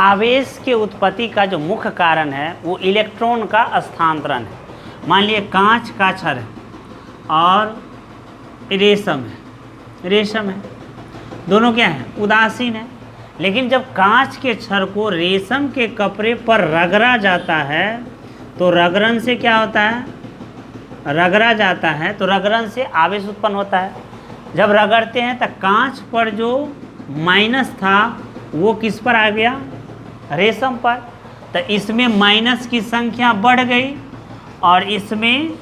आवेश के उत्पत्ति का जो मुख्य कारण है वो इलेक्ट्रॉन का स्थानांतरण है। मान लिए कांच का छड़ है और रेशम है, दोनों क्या हैं? उदासीन है। लेकिन जब कांच के छड़ को रेशम के कपड़े पर रगड़ा जाता है तो रगड़न से क्या होता है? रगड़ा जाता है तो रगड़न से आवेश उत्पन्न होता है। जब रगड़ते हैं तो कांच पर जो माइनस था वो किस पर आ गया? रेशम पर। तो इसमें माइनस की संख्या बढ़ गई और इसमें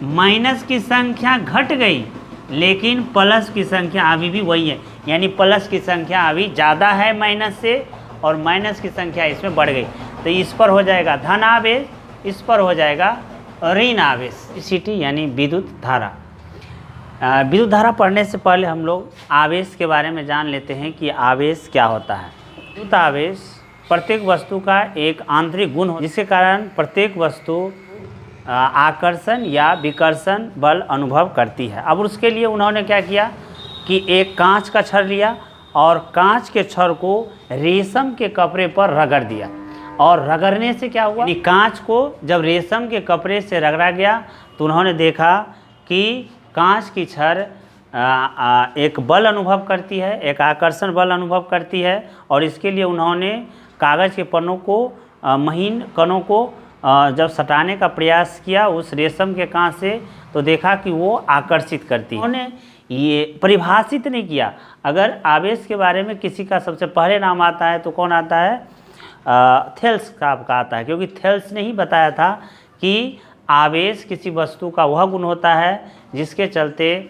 माइनस की संख्या घट गई, लेकिन प्लस की संख्या अभी भी वही है। यानी प्लस की संख्या अभी ज़्यादा है माइनस से और माइनस की संख्या इसमें बढ़ गई। तो इस पर हो जाएगा धन आवेश, इस पर हो जाएगा ऋण आवेश। इलेक्ट्रिसिटी यानी विद्युत धारा। विद्युत धारा पढ़ने से पहले हम लोग आवेश के बारे में जान लेते हैं कि आवेश क्या होता है। विद्युत आवेश प्रत्येक वस्तु का एक आंतरिक गुण हो जिसके कारण प्रत्येक वस्तु आकर्षण या विकर्षण बल अनुभव करती है। अब उसके लिए उन्होंने क्या किया कि एक कांच का छड़ लिया और कांच के छड़ को रेशम के कपड़े पर रगड़ दिया, और रगड़ने से क्या हुआ कि कांच को जब रेशम के कपड़े से रगड़ा गया तो उन्होंने देखा कि कांच की छड़ एक बल अनुभव करती है, एक आकर्षण बल अनुभव करती है। और इसके लिए उन्होंने कागज़ के पन्नों को महीन कणों को जब सटाने का प्रयास किया उस रेशम के कांच से तो देखा कि वो आकर्षित करती है। उन्होंने ये परिभाषित नहीं किया। अगर आवेश के बारे में किसी का सबसे पहले नाम आता है तो कौन आता है? थेल्स का आता है, क्योंकि थेल्स ने ही बताया था कि आवेश किसी वस्तु का वह गुण होता है जिसके चलते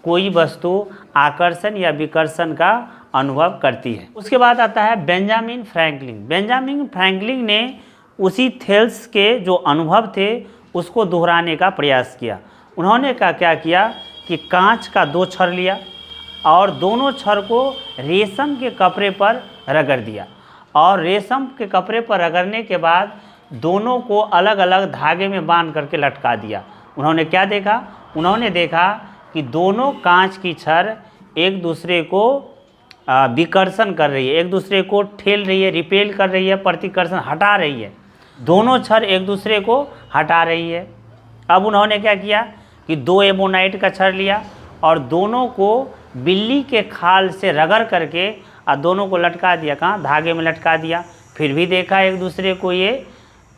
कोई वस्तु आकर्षण या विकर्षण का अनुभव करती है। उसके बाद आता है बेंजामिन फ्रैंकलिन। बेंजामिन फ्रैंकलिन ने उसी थेल्स के जो अनुभव थे उसको दोहराने का प्रयास किया। उन्होंने क्या किया कि कांच का 2 छड़ लिया और दोनों छड़ को रेशम के कपड़े पर रगड़ दिया, और रेशम के कपड़े पर रगड़ने के बाद दोनों को अलग अलग धागे में बांध करके लटका दिया। उन्होंने क्या देखा? उन्होंने देखा कि दोनों कांच की छड़ एक दूसरे को विकर्षण कर रही है, एक दूसरे को ठेल रही है, रिपेल कर रही है, प्रतिकर्षण हटा रही है। दोनों छड़ एक दूसरे को हटा रही है। अब उन्होंने क्या किया कि 2 एमोनाइट का छड़ लिया और दोनों को बिल्ली के खाल से रगड़ करके और दोनों को लटका दिया। कहाँ? धागे में लटका दिया। फिर भी देखा एक दूसरे को ये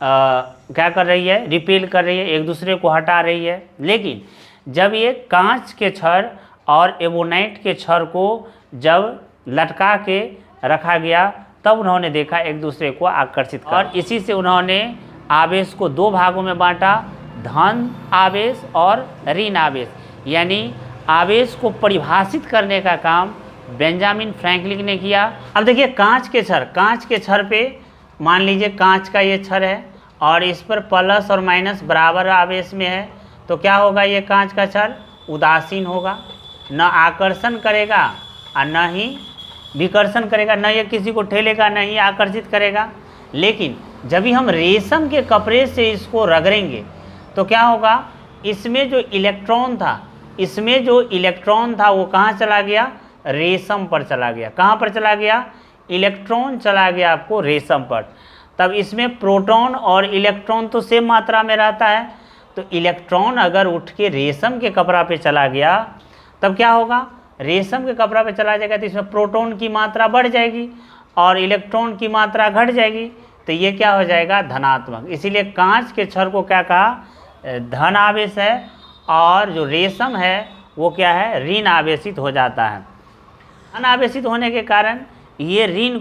क्या कर रही है? रिपेल कर रही है, एक दूसरे को हटा रही है। लेकिन जब ये कांच के छड़ और एमोनाइट के छड़ को जब लटका के रखा गया तब उन्होंने देखा एक दूसरे को आकर्षित कर। और इसी से उन्होंने आवेश को 2 भागों में बांटा, धन आवेश और ऋण आवेश। यानी आवेश को परिभाषित करने का काम बेंजामिन फ्रैंकलिन ने किया। अब देखिए कांच के छड़ पे मान लीजिए कांच का ये छड़ है और इस पर प्लस और माइनस बराबर आवेश में है, तो क्या होगा? ये कांच का छड़ उदासीन होगा, न आकर्षण करेगा और न ही विकर्षण करेगा, न ये किसी को ठेलेगा, न ही आकर्षित करेगा। लेकिन जब भी हम रेशम के कपड़े से इसको रगड़ेंगे तो क्या होगा? इसमें जो इलेक्ट्रॉन था वो कहाँ चला गया? रेशम पर चला गया। कहाँ पर चला गया? इलेक्ट्रॉन चला गया आपको रेशम पर। तब इसमें प्रोटॉन और इलेक्ट्रॉन तो सेम मात्रा में रहता है, तो इलेक्ट्रॉन अगर उठ के रेशम के कपड़ा पे चला गया तब क्या होगा? रेशम के कपड़ा पे चला जाएगा तो इसमें प्रोटॉन की मात्रा बढ़ जाएगी और इलेक्ट्रॉन की मात्रा घट जाएगी, तो ये क्या हो जाएगा? धनात्मक। इसीलिए कांच के छड़ को क्या कहा? धन आवेश है, और जो रेशम है वो क्या है? ऋण आवेशित हो जाता है। धन आवेशित होने के कारण ये ऋण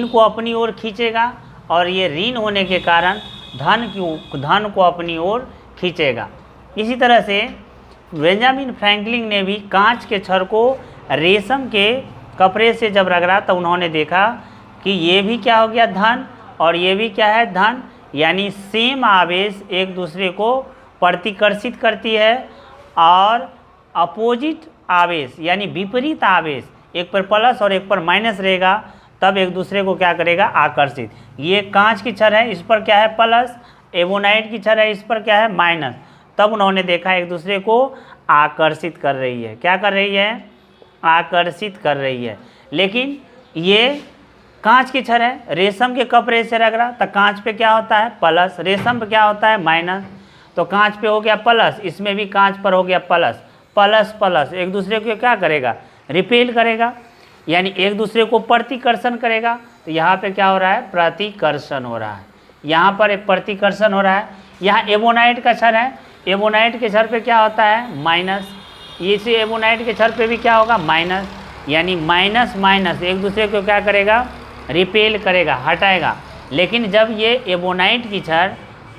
को अपनी ओर खींचेगा और ये ऋण होने के कारण धन को अपनी ओर खींचेगा। इसी तरह से बेंजामिन फ्रैंकलिन ने भी कांच के छड़ को रेशम के कपड़े से जब रगड़ा तो उन्होंने देखा कि ये भी क्या हो गया? धन, और ये भी क्या है? धन। यानी सेम आवेश एक दूसरे को प्रतिकर्षित करती है, और अपोजिट आवेश यानी विपरीत आवेश, एक पर प्लस और एक पर माइनस रहेगा, तब एक दूसरे को क्या करेगा? आकर्षित। ये कांच की छड़ है, इस पर क्या है? प्लस। एवोनाइट की छड़ है, इस पर क्या है? माइनस। तब उन्होंने देखा एक दूसरे को आकर्षित कर रही है। क्या कर रही है? आकर्षित कर रही है। लेकिन ये कांच की छड़ है, रेशम के कपड़े से रगड़ा तो कांच पे क्या होता है प्लस, रेशम पे क्या होता है माइनस, तो कांच पे हो गया प्लस, इसमें भी कांच पर हो गया प्लस, प्लस प्लस एक दूसरे को क्या करेगा रिपेल करेगा, यानी एक दूसरे को प्रतिकर्षण करेगा। तो यहाँ पे क्या हो रहा है प्रतिकर्षण हो रहा है, यहाँ पर एक प्रतिकर्षण हो रहा है। यहाँ एबोनाइट का छड़ है, एबोनाइट के छड़ पे क्या होता है माइनस, इसी एबोनाइट के छड़ पे भी क्या होगा माइनस, यानी माइनस माइनस एक दूसरे को क्या करेगा रिपेल करेगा, हटाएगा। लेकिन जब ये एबोनाइट की छड़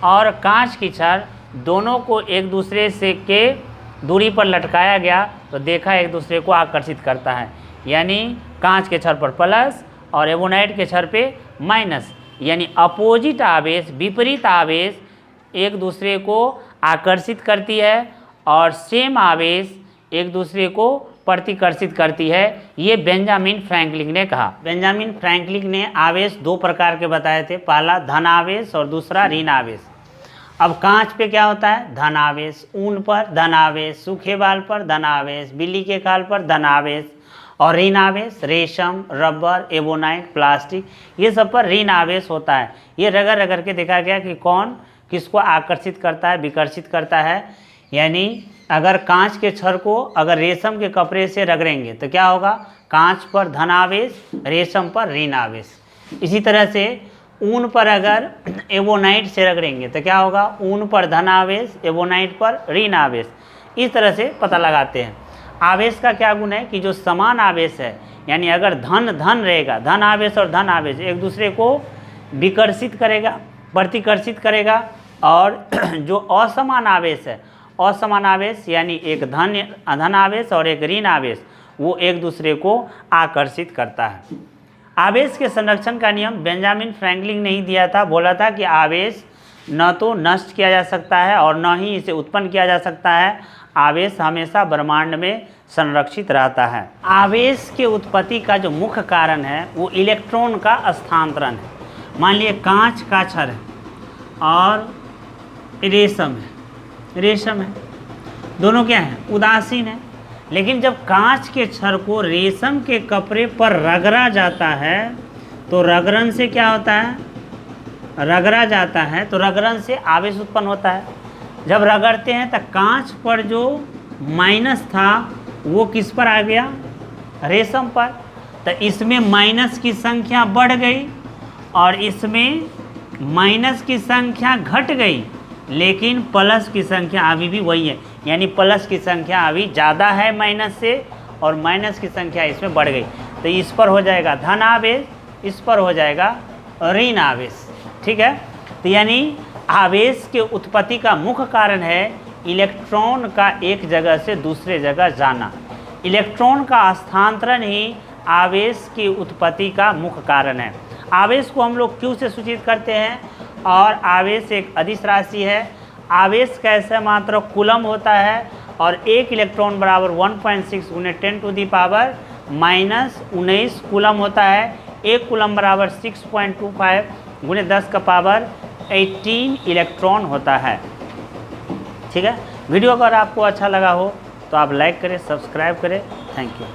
और कांच की छड़ दोनों को एक दूसरे से के दूरी पर लटकाया गया तो देखा एक दूसरे को आकर्षित करता है, यानी कांच के छड़ पर प्लस और एबोनाइट के छड़ पे माइनस, यानी अपोजिट आवेश विपरीत आवेश एक दूसरे को आकर्षित करती है और सेम आवेश एक दूसरे को प्रतिकर्षित करती है। ये बेंजामिन फ्रैंकलिन ने कहा। बेंजामिन फ्रैंकलिन ने आवेश दो प्रकार के बताए थे, पहला धन आवेश और दूसरा ऋण आवेश। अब कांच पे क्या होता है धन आवेश, ऊन पर धन आवेश, सूखे बाल पर धन आवेश, बिल्ली के काल पर धन आवेश, और ऋण आवेश रेशम, रबर, एबोनाइट, प्लास्टिक, ये सब पर ऋण आवेश होता है। ये रगड़ रगड़ के देखा गया कि कौन किसको आकर्षित करता है विकर्षित करता है। यानी अगर कांच के छड़ को अगर रेशम के कपड़े से रगड़ेंगे तो क्या होगा कांच पर धन आवेश, रेशम पर ऋण आवेश। इसी तरह से ऊन पर अगर एबोनाइट से रगड़ेंगे तो क्या होगा ऊन पर धन आवेश, एबोनाइट पर ऋण आवेश। इस तरह से पता लगाते हैं। आवेश का क्या गुण है कि जो समान आवेश है, यानी अगर धन धन रहेगा, धन आवेश और धन आवेश एक दूसरे को विकर्षित करेगा प्रतिकर्षित करेगा, और जो असमान आवेश है, असमान आवेश यानी एक धन आवेश और एक ऋण आवेश, वो एक दूसरे को आकर्षित करता है। आवेश के संरक्षण का नियम बेंजामिन फ्रैंकलिन ने ही दिया था। बोला था कि आवेश न तो नष्ट किया जा सकता है और न ही इसे उत्पन्न किया जा सकता है, आवेश हमेशा ब्रह्मांड में संरक्षित रहता है। आवेश के उत्पत्ति का जो मुख्य कारण है वो इलेक्ट्रॉन का स्थानांतरण है। मान लिए कांच का छड़ है और रेशम है, दोनों क्या हैं उदासीन है। लेकिन जब कांच के छड़ को रेशम के कपड़े पर रगड़ा जाता है तो रगड़न से क्या होता है, रगड़ा जाता है तो रगड़न से आवेश उत्पन्न होता है। जब रगड़ते हैं तो कांच पर जो माइनस था वो किस पर आ गया रेशम पर, तो इसमें माइनस की संख्या बढ़ गई और इसमें माइनस की संख्या घट गई, लेकिन प्लस की संख्या अभी भी वही है, यानी प्लस की संख्या अभी ज़्यादा है माइनस से और माइनस की संख्या इसमें बढ़ गई। तो इस पर हो जाएगा धन आवेश, इस पर हो जाएगा ऋण आवेश। ठीक है, तो यानी आवेश के उत्पत्ति का मुख्य कारण है इलेक्ट्रॉन का एक जगह से दूसरे जगह जाना। इलेक्ट्रॉन का स्थानांतरण ही आवेश की उत्पत्ति का मुख्य कारण है। आवेश को हम लोग क्यू से सूचित करते हैं और आवेश एक अदिश राशि है। आवेश का ऐसा मात्रा कूलम होता है और एक इलेक्ट्रॉन बराबर 1.6 × 10⁻⁻⁻19 कूलम होता है। एक कूलम बराबर 6.25 × 10⁻18 इलेक्ट्रॉन होता है। ठीक है, वीडियो अगर आपको अच्छा लगा हो तो आप लाइक करें, सब्सक्राइब करें। Thank you.